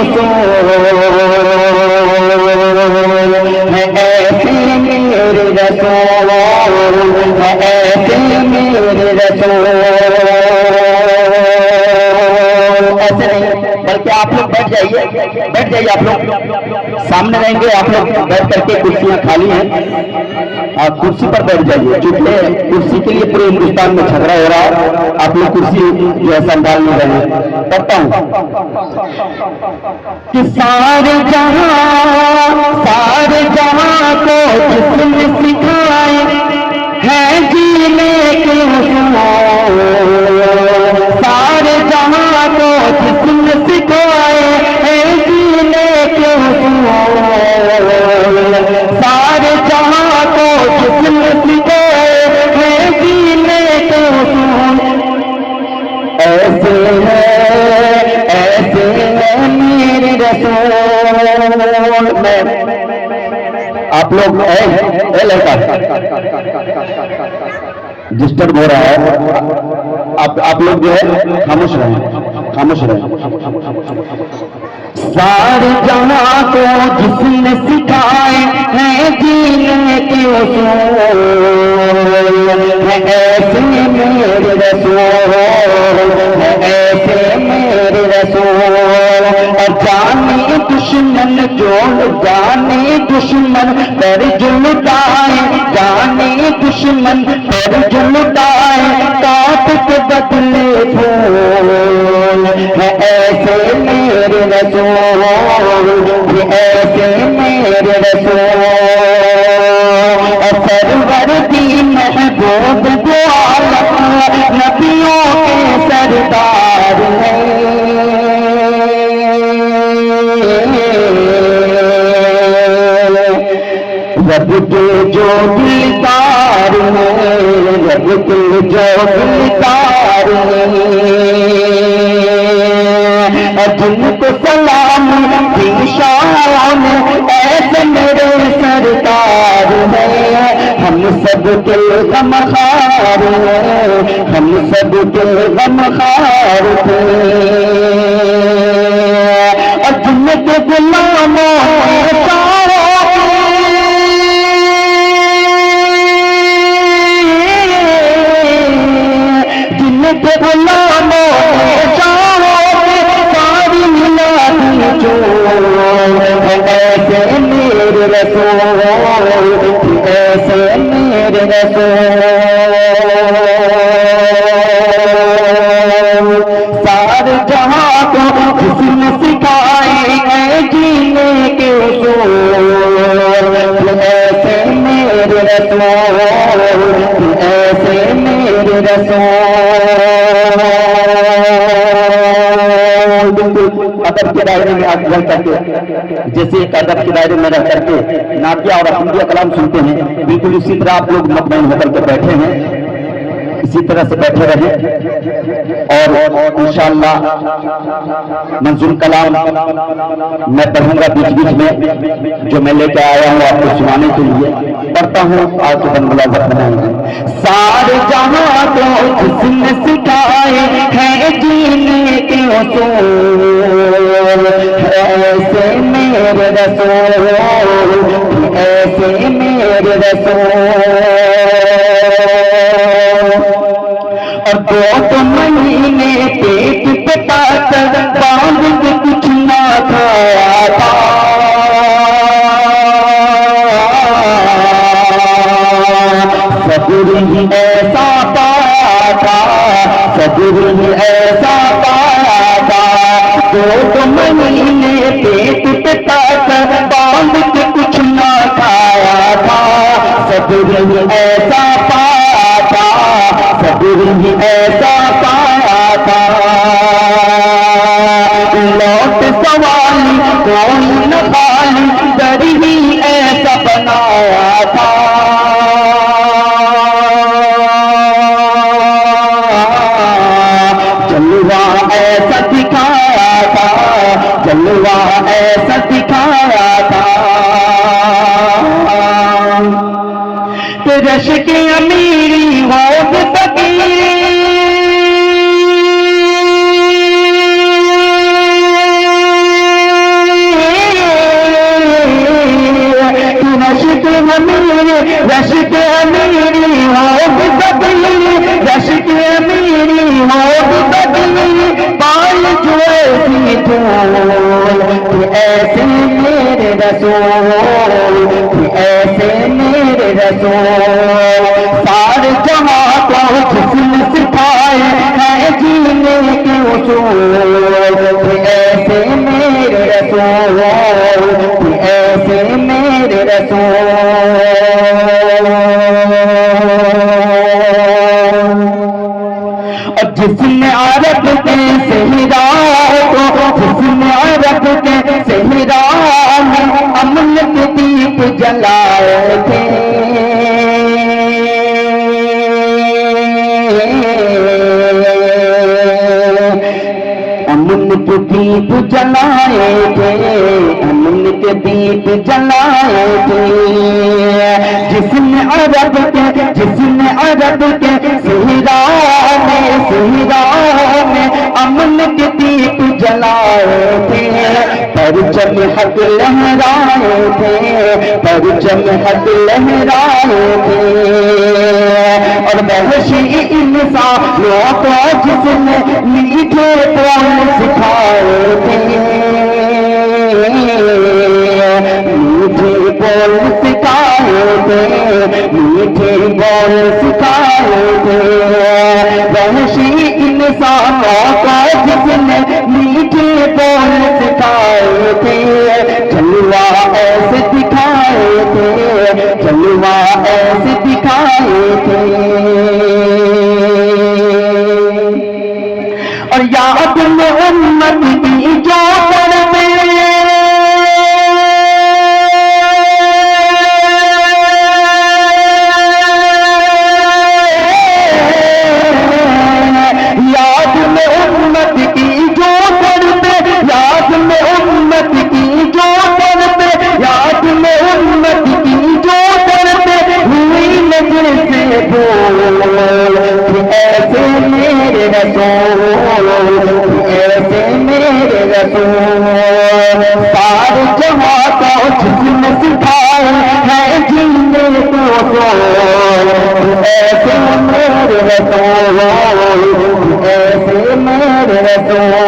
उसूल है, ऐसे मेरे रसूल है, ऐसे मेरे रसूल। ऐसे नहीं, बल्कि आप लोग बैठ जाइए, बैठ जाइए। आप लोग सामने रहेंगे, आप लोग बैठ करके, कुर्सियां खाली हैं, आप कुर्सी पर बैठ जाइए। क्योंकि कुर्सी के लिए पूरे हिंदुस्तान में झगड़ा हो रहा है, आप लोग कुर्सी जो है संभाल नहीं रहे। पढ़ता हूं कि सारे जहां को जिसने सिखाए है जीने के उसूल, सारे जहां को जिसने सिखाए है जीने के उसूल, सारे जहां को जिसने सिखाए है जीने के उसूल। ऐसे है मेरे रसूल। मैं आप लोग लड़का डिस्टर्ब हो रहा है, आप लोग जो है खामोश रहें, खामोश रहें। सारे जहां को जिसने सिखाए हैं जीने के उसूल है, ऐसे मेरे रसूल है, ऐसे मेरे रसूल। और जाने दुश्मन जोड़, जाने दुश्मन पर जुलताए, जाने दुश्मन पर जुलताए, काट के बदले फूल है, ऐसे मेरे रसूल है, ऐसे मेरे रसूल। और सरवर दी महबूब दो आलम नबियों के सरदार हैं, रब के जो दिलदार हैं, रब के जो दिलदार हैं, जिनको सलाम की शान ऐसे मेरे सरदार हैं। हम सब के गमखार हैं, हम सब के गमखार थे, और जिनके गुलामों जिनके गुलामों सारी मिलादी जो है, ऐसे मेरे रसूल, ऐसे मेरे रसूल। सारे जहां को जिसने सिखाए हैं जीने के उसूल, ऐसे मेरे रसूल, ऐसे मेरे रसूल। अदब के दायरे में आप रह करके, जैसे एक अदब के दायरे में रह करके नातिया और अफंदिया कलाम सुनते हैं, बिल्कुल इसी तरह आप लोग मुतमईन होकर के बैठे हैं, इसी तरह से बैठे रहे। और इंशाअल्लाह मंजूर कलाम मैं पढ़ूंगा बीच बीच में, जो मैं लेके आया हूँ आपको सुनाने के लिए। पढ़ता हूँ, आपके बन मुलाज़त बनाएंगे। सारे जहां को जिसने सिखाए हैं जीने के उसूल, ऐसे मेरे रसूल, ऐसे मेरे रसूल। और 2 महीने पेट पे ताकत बांध के कुछ ना खाया था, सब्र ही ऐसा पाया था, सब्र ही ऐसा पाया था। 2 महीने पेट पे ताकत बांध के कुछ ना खाया था, सब्र ही ऐसा पाया था, सब्र ही ऐसा पाया था। लौट सवाली कोई न खाली दर ही ऐसा बनाया था। जलवा ऐसा दिखाया था, जलवा ऐसा दिखाया था। रश के अमीरी हो फकीरी, रसूल, ऐसे मेरे रसूल। सारे जहां को जिसने सिखाए है जीने के उसूल, ऐसे मेरे रसूल, ऐसे मेरे रसूल। और जिसने अरब के सहरा को, जिसने अरब के सहरा में अमन के दीप जलाए थे, अमन के दीप जलाए थे, अमन के दीप जलाए थे। जिसने अरब के, जिसने अरब के सहरा में अमन के दीप जलाए थे, परचम हक लहराए थे, परचम हक लहराए थे। और महशी इंसानों को जिसने मीठे बोल सिखाए थे, मीठे बोल सिखाए थे, मीठे बोल सिखाए थे। महशी इंसानों को जिसने मीठे बोल सिखाए थे, जलवा ऐसे दिखाए थे, जलवा ऐसे दिखाए थे। और याद में उम्मत की जो पड़ते, याद में उम्मत की जो पड़ते, याद में उम्मत की जो पड़ते, याद में उम्मत की जो पड़ते, हुई नजर से बोल, ऐसे मेरे रसूल, ऐसे मेरे रसूल। सारे जहां को जिसने सिखाए है जीने को सोल, ऐसे मेरे रसूल, ऐसे मेरे रसूल।